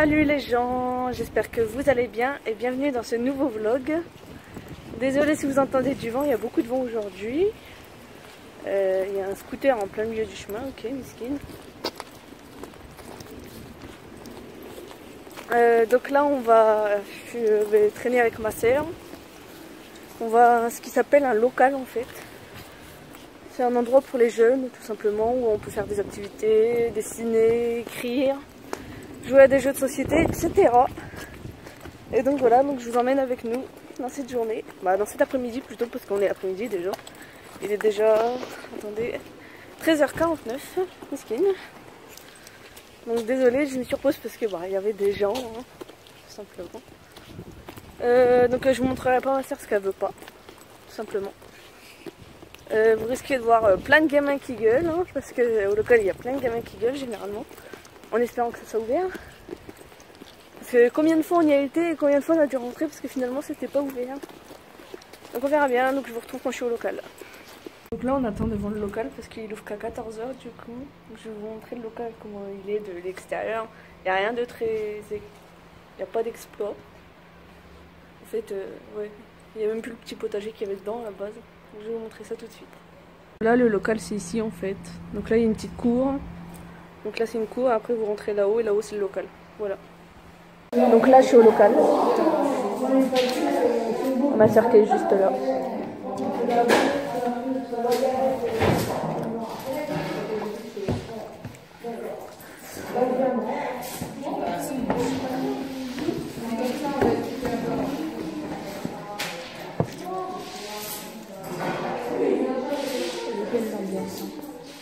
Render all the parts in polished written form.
Salut les gens, j'espère que vous allez bien et bienvenue dans ce nouveau vlog. Désolée si vous entendez du vent, il y a beaucoup de vent aujourd'hui. Il y a un scooter en plein milieu du chemin, ok, miskin. Donc là je vais traîner avec ma sœur. On va à ce qui s'appelle un local en fait. C'est un endroit pour les jeunes tout simplement où on peut faire des activités, dessiner, écrire, jouer à des jeux de société, etc. Et donc voilà, donc je vous emmène avec nous dans cette journée, dans cet après-midi plutôt parce qu'on est après-midi déjà. Il est déjà, attendez, 13h49, miskin. Donc désolée, je me surpose parce que il y avait des gens, hein, tout simplement. Donc je vous montrerai pas ma soeur ce qu'elle veut pas, tout simplement. Vous risquez de voir plein de gamins qui gueulent, hein, parce qu'au local il y a plein de gamins qui gueulent généralement, en espérant que ça soit ouvert. Parce que combien de fois on y a été et combien de fois on a dû rentrer parce que finalement c'était pas ouvert. Donc on verra bien, donc je vous retrouve quand je suis au local. Donc là on attend devant le local parce qu'il ouvre qu'à 14 h du coup. Donc je vais vous montrer le local comment il est de l'extérieur. Il n'y a rien de très... Il n'y a pas d'exploit. En fait, ouais, il n'y a même plus le petit potager qu'il y avait dedans à la base. Donc je vais vous montrer ça tout de suite. Là le local c'est ici en fait. Donc là il y a une petite cour. Donc là c'est une cour, après vous rentrez là-haut et là-haut c'est le local. Voilà. Donc là je suis au local. Ma soeur qui est juste là.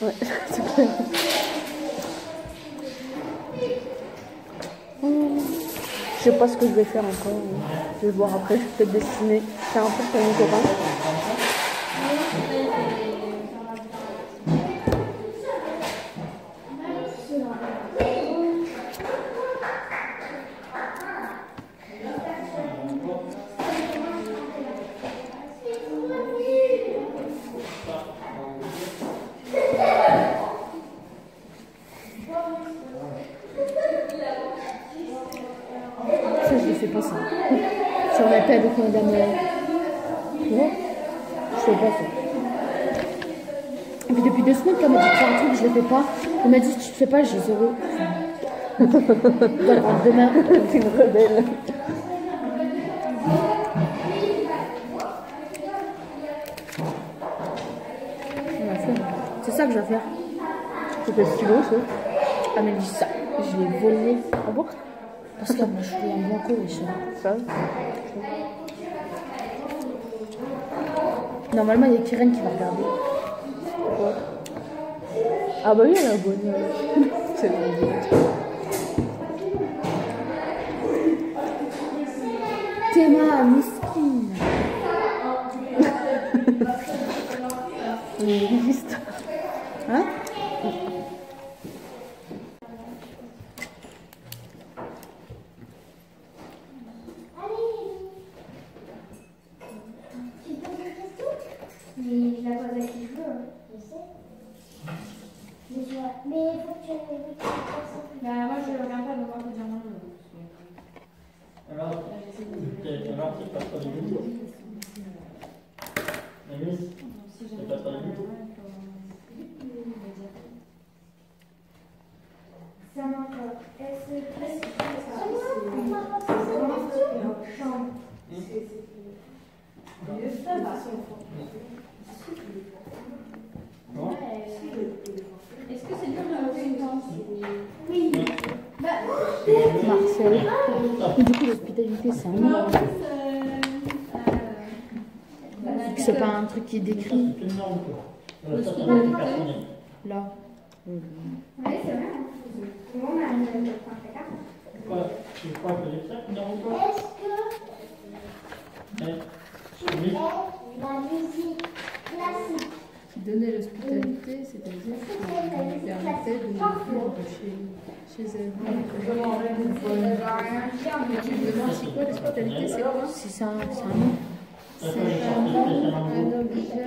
Ouais, c'est clair. Je sais pas ce que je vais faire encore. Je vais voir après, je vais peut-être dessiner. Faire un peu pour mon copain. Je fais pas ça. Sur la tête avec madame. Non, je fais pas ça. Et puis depuis 2 semaines, quand elle m'a dit de faire un truc, je le fais pas. Elle m'a dit si tu le fais pas, j'ai 0. Je dois le rendre demain. T'es une rebelle. C'est ça que je vais faire. C'est quel stylo ça? Ah mais ça, je l'ai volé. Ah bon? Parce que moi je suis en blanco et ça. Normalement il y a Kyrène qui va regarder. Pourquoi? Ah bah oui elle est abonnée. C'est bon. Théma miskin. Liste. Hein? Mais je la pose à qui je veux, hein. Je sais. Mais il faut que tu aies Bah, moi je regarde pas, donc on peut dire non. Alors, c'est pas trop du tout. La mise, c'est pas trop du tout. ça m'encore. Est-ce que Est-ce que c'est dur de faire une danse? oui. Marcel. Et du coup l'hospitalité c'est un mot. C'est pas un truc qui est décrit. Là. Oui, c'est vrai. On a une Tu crois que les sacs n'ont pas? Est-ce que tu fais la musique classique? Qui donnait l'hospitalité, c'est-à-dire qui permettait de vivre chez elle. Tu me demandes c'est quoi l'hospitalité, c'est quoi? Si c'est un nom. C'est un nom, un objet,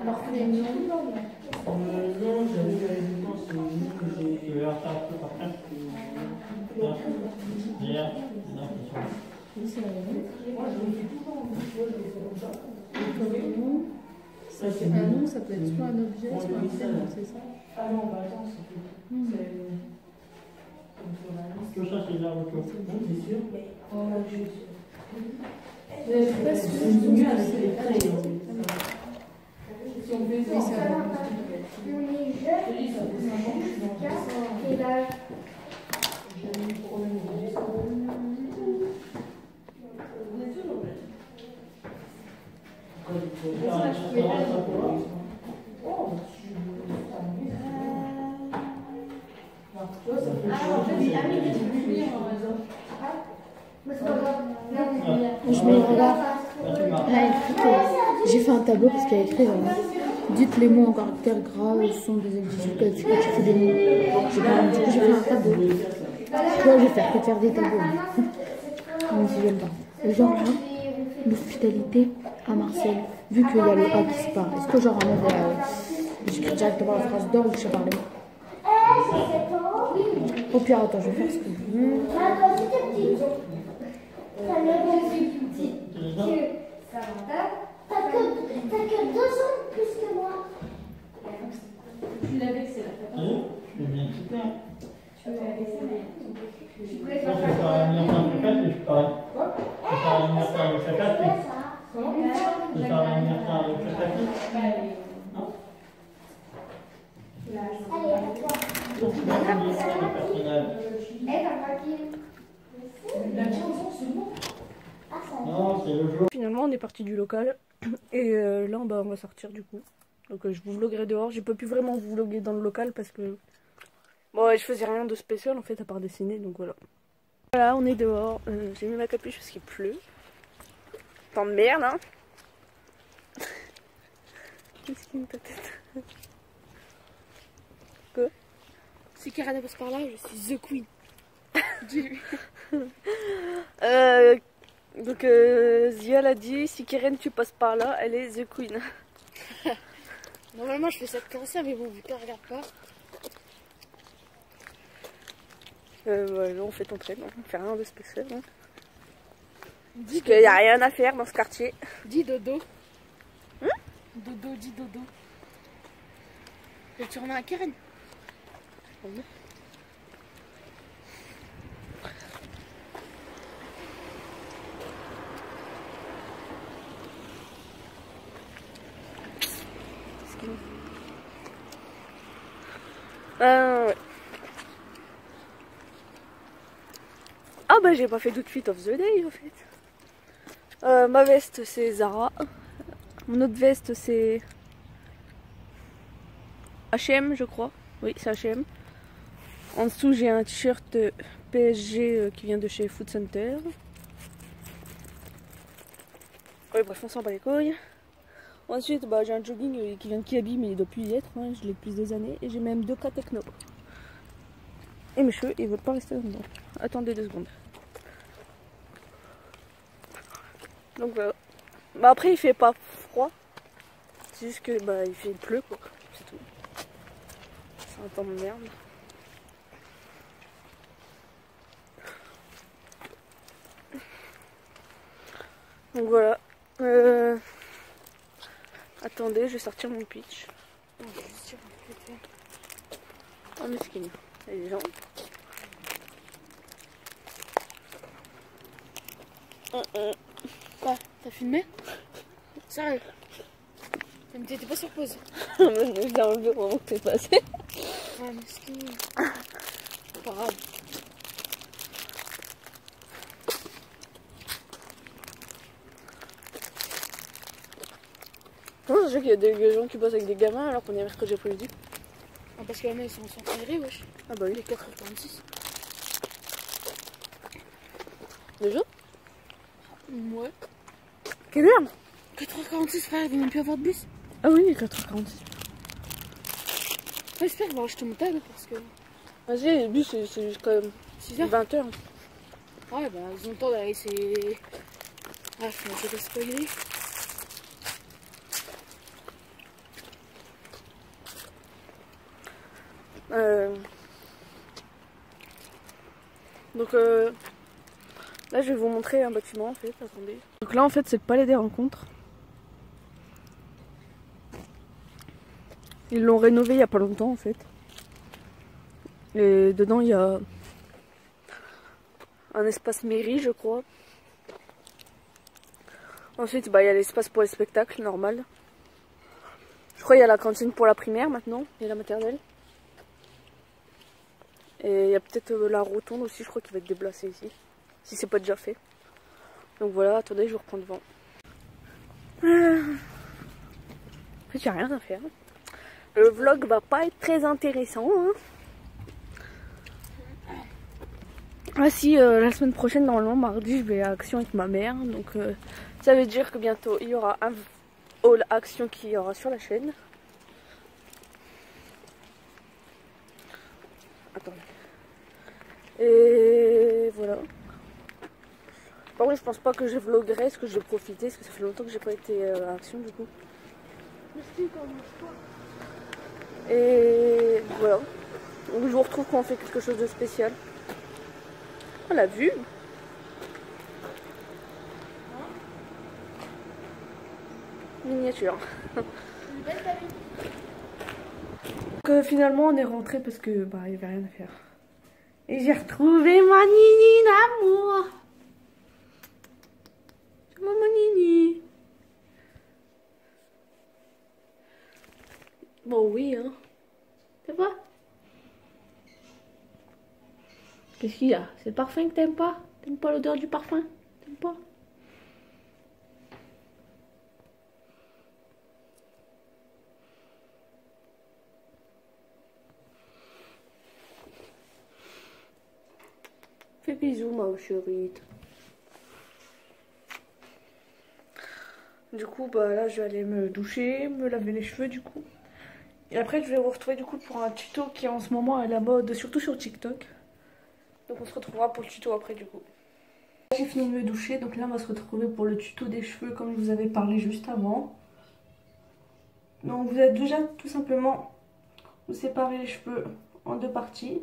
l'orphénom. Non, j'avais une résidence que j'ai fait un peu par contre. non, ça peut être soit un objet, soit un thème, c'est ça. Ah non, bah attends, c'est tout. Tout ça, c'est de la retour. C'est sûr. Oh, je suis sûre. Je sais pas si je me mieux avec les traits. Si on fait ça, ça va. Et là, Je me regarde. Là, j'ai fait un tableau parce qu'il y a écrit dites les mots en caractère gras sont des exigences que tu fais des mots. Du coup, j'ai fait un tableau. Toi, je vais faire que faire des tableaux. Même si j'aime pas. Genre là, l'hospitalité à Marseille, vu qu'il y a le A qui se parle. Est-ce que genre en mode j'écris directement la phrase d'or ou je sais pas les mots? Au pire, attends, je vais faire ce que je veux. T'as que 2 ans de plus que moi. Tu l'as vexé là. Je vais bien quitter. Tu l'as vexé, mais. Je vais faire l'anniversaire de 4 et je pars. Je vais faire l'anniversaire de 4 et je vais faire l'anniversaire de 4 non. Allez, à toi. Donc, c'est l'anniversaire du personnage. La 15 ans, c'est bon. Non, c'est le jour. Finalement, on est parti du local et là, bah, on va sortir du coup. Donc, je vous vloguerai dehors. J'ai pas pu vraiment vous vlogger dans le local parce que bon, je faisais rien de spécial en fait à part dessiner. Donc voilà. Voilà, on est dehors. J'ai mis ma capuche parce qu'il pleut. Temps de merde, hein. Qu'est-ce qu'il y a ta tête? Quoi? Si Karen passe par là, je suis The Queen. Dis-lui. Donc Zia l'a dit, si Keren tu passes par là, elle est The Queen. Normalement, je fais ça comme ça, mais bon, vu qu'elle regarde pas. Voilà, on fait ton trait, on fait rien de spécial. Hein. Parce qu'il n'y a rien à faire dans ce quartier. Dis dodo. Dodo, dis dodo. Et tu remets à Karen. Ouais. Ah bah j'ai pas fait d'outfit of the day en fait. Ma veste c'est Zara. Mon autre veste c'est H&M je crois. Oui c'est H&M. En dessous j'ai un t-shirt PSG qui vient de chez Food Center. Ouais bref on s'en bat les couilles. Ensuite bah, j'ai un jogging qui vient de Kiabi mais il doit plus y être. Hein. Je l'ai depuis des années. Et j'ai même 2 cas techno. Et mes cheveux ils veulent pas rester dedans. Attendez 2 secondes. Donc voilà. Bah après il fait pas froid. C'est juste que bah il pleut quoi. C'est tout. C'est un temps de merde. Donc voilà. Attendez, je vais sortir mon pitch. Oh mesquine. Les gens. Quoi? T'as filmé? Sérieux? Mais t'étais pas sur pause? Je l'ai enlevé au moment que t'es passé. Ouais, mesquine. Pas grave. Comment ça se fait qu'il y a des gens qui bossent avec des gamins alors qu'on est mercredi après-midi? Ah, parce que là, ils sont en centre-aéré, wesh. Ah bah oui. Il est 4h46. Déjà? Ouais. Quelle heure? 4h46, frère, il va même plus avoir de bus. Ah oui, 4h46. J'espère qu'il va acheter mon table parce que. Vas-y, le bus c'est juste quand même 6h. 20h. Ouais, bah, ils ont le temps d'aller, c'est. Ah, je vais pas spoiler. Donc là je vais vous montrer un bâtiment en fait, attendez. Donc là en fait c'est le palais des rencontres. Ils l'ont rénové il n'y a pas longtemps en fait. Et dedans il y a un espace mairie je crois. Ensuite bah, il y a l'espace pour les spectacles normal. Je crois qu'il y a la cantine pour la primaire maintenant et la maternelle. Et il y a peut-être la rotonde aussi, je crois qu'il va être déplacé ici. Si c'est pas déjà fait. Donc voilà, attendez, je reprends devant. En fait, il n'y a rien à faire. Le vlog va pas être très intéressant. Hein. Ah si, la semaine prochaine, normalement, mardi, je vais à Action avec ma mère. Donc ça veut dire que bientôt, il y aura un haul Action qui y aura sur la chaîne. Attendez. Et voilà. Par contre, je pense pas que je vloguerai, parce que je vais profiter, parce que ça fait longtemps que j'ai pas été à Action du coup. Et voilà. Donc je vous retrouve quand on fait quelque chose de spécial. On l'a vu. Miniature. Donc finalement on est rentré parce que bah il y avait rien à faire. Et j'ai retrouvé ma Nini d'amour. C'est mon Nini. Bon oui hein. C'est quoi? Qu'est-ce qu'il y a? C'est le parfum que t'aimes pas? T'aimes pas l'odeur du parfum? T'aimes pas? Fais bisous ma chérie. Du coup bah là je vais aller me doucher, me laver les cheveux du coup. Et après je vais vous retrouver du coup pour un tuto qui est en ce moment à la mode, surtout sur TikTok. Donc on se retrouvera pour le tuto après du coup. J'ai fini de me doucher, donc là on va se retrouver pour le tuto des cheveux comme je vous avais parlé juste avant. Donc vous allez déjà tout simplement vous séparer les cheveux en deux parties.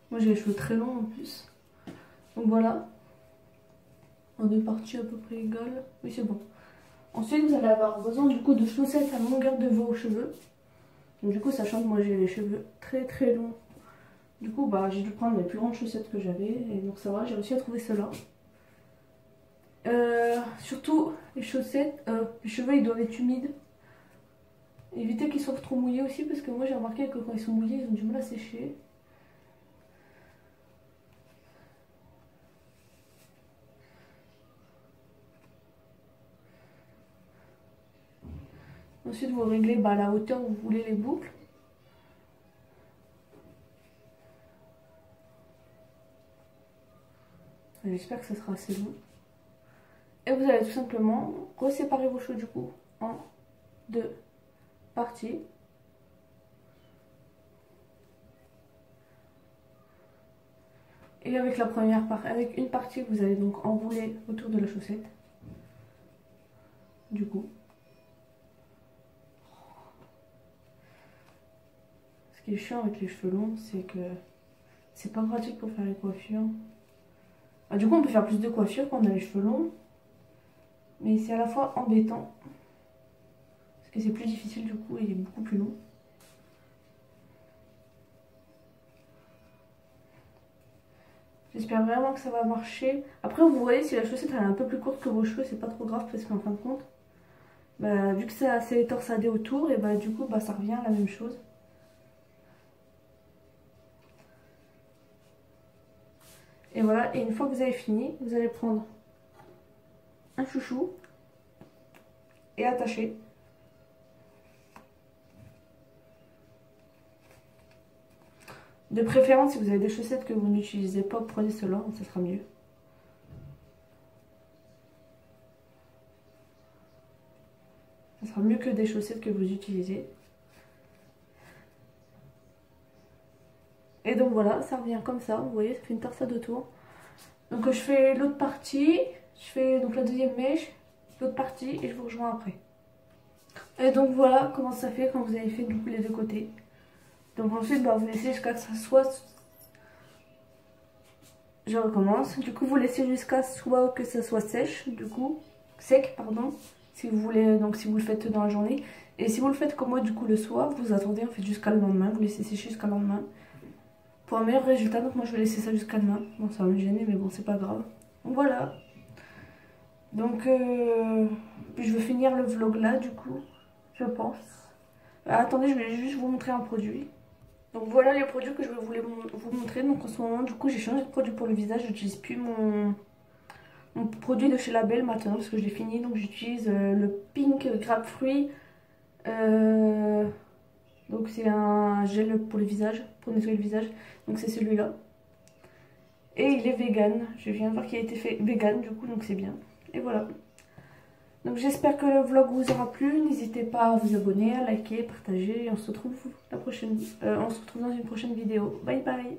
Moi j'ai les cheveux très longs en plus. Donc voilà. En deux parties à peu près égales. Oui c'est bon. Ensuite vous allez avoir besoin du coup de chaussettes à la longueur de vos cheveux. Donc, du coup sachant que moi j'ai les cheveux très très longs. Du coup bah j'ai dû prendre les plus grandes chaussettes que j'avais. Et donc ça va, j'ai réussi à trouver cela. Surtout les chaussettes, les cheveux ils doivent être humides. Évitez qu'ils soient trop mouillés aussi parce que moi j'ai remarqué que quand ils sont mouillés ils ont du mal à sécher. Ensuite vous réglez bah, la hauteur où vous voulez les boucles. J'espère que ça sera assez long. Et vous allez tout simplement reséparer vos cheveux du coup en deux parties. Et avec la première partie, avec une partie vous allez donc enrouler autour de la chaussette. Du coup. Ce qui est chiant avec les cheveux longs, c'est que c'est pas pratique pour faire les coiffures. Ah, du coup on peut faire plus de coiffures quand on a les cheveux longs. Mais c'est à la fois embêtant. Parce que c'est plus difficile du coup et il est beaucoup plus long. J'espère vraiment que ça va marcher. Après vous voyez si la chaussette elle est un peu plus courte que vos cheveux, c'est pas trop grave parce qu'en fin de compte, bah, vu que c'est assez torsadé autour, et bah du coup bah, ça revient à la même chose. Et voilà, et une fois que vous avez fini, vous allez prendre un chouchou et attacher. De préférence, si vous avez des chaussettes que vous n'utilisez pas, prenez cela, ça sera mieux. Ça sera mieux que des chaussettes que vous utilisez. Et donc voilà, ça revient comme ça, vous voyez, ça fait une torsade autour. Donc je fais l'autre partie, je fais donc la deuxième mèche, l'autre partie et je vous rejoins après. Et donc voilà comment ça fait quand vous avez fait du coup les deux côtés. Donc ensuite bah, vous laissez jusqu'à ce que ça soit... Je recommence. Du coup vous laissez jusqu'à soit que ça soit sèche du coup. sec, pardon, si vous voulez, donc si vous le faites dans la journée. Et si vous le faites comme moi du coup le soir, vous attendez en fait jusqu'à le lendemain, vous laissez sécher jusqu'à le lendemain. Pour un meilleur résultat, donc moi je vais laisser ça jusqu'à demain. Bon, ça va me gêner, mais bon, c'est pas grave. Donc voilà. Donc, puis je vais finir le vlog là du coup, je pense. Attendez, je vais juste vous montrer un produit. Donc voilà les produits que je voulais vous montrer. Donc en ce moment, du coup, j'ai changé de produit pour le visage. J'utilise plus mon produit de chez Label maintenant parce que je l'ai fini. Donc j'utilise le Pink Grapefruit. Donc c'est un gel pour le visage, pour nettoyer le visage. Donc c'est celui-là. Et il est vegan. Je viens de voir qu'il a été fait vegan du coup, donc c'est bien. Et voilà. Donc j'espère que le vlog vous aura plu. N'hésitez pas à vous abonner, à liker, partager. Et on se retrouve dans une prochaine vidéo. Bye bye.